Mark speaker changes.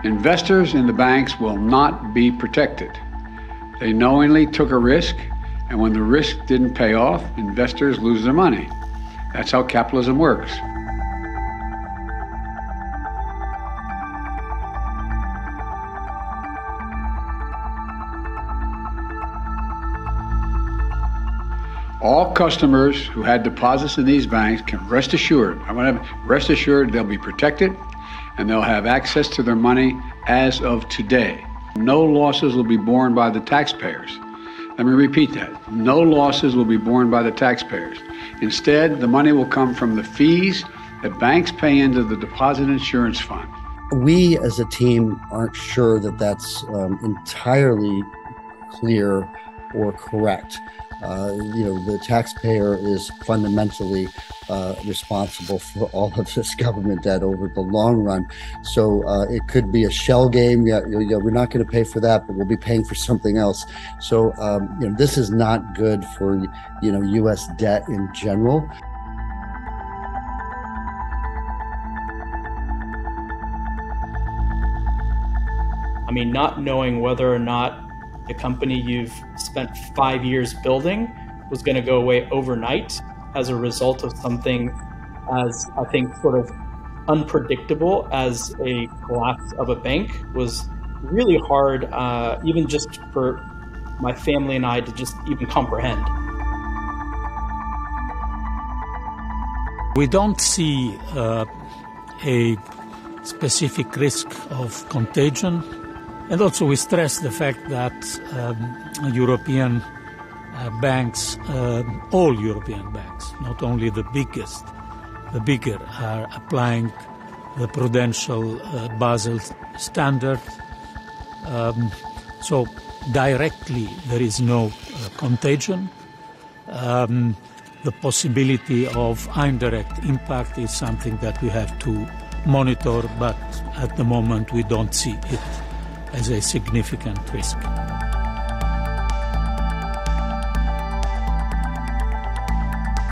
Speaker 1: Investors in the banks will not be protected. They knowingly took a risk, and when the risk didn't pay off, investors lose their money. That's how capitalism works. All customers who had deposits in these banks can rest assured they'll be protected and they'll have access to their money as of today. No losses will be borne by the taxpayers. Let me repeat that. No losses will be borne by the taxpayers. Instead, the money will come from the fees that banks pay into the deposit insurance fund.
Speaker 2: We as a team aren't sure that that's entirely clear or correct. The taxpayer is fundamentally responsible for all of this government debt over the long run. So it could be a shell game. We're not going to pay for that, but we'll be paying for something else. So this is not good for U.S. debt in general.
Speaker 3: I mean, not knowing whether or not the company you've spent 5 years building was going to go away overnight as a result of something as, I think, sort of unpredictable as a collapse of a bank was really hard, even just for my family and I to just even comprehend.
Speaker 4: We don't see a specific risk of contagion. And also we stress the fact that European banks, all European banks, not only the bigger, are applying the prudential Basel standard. So directly there is no contagion. The possibility of indirect impact is something that we have to monitor, but at the moment we don't see it as a significant risk.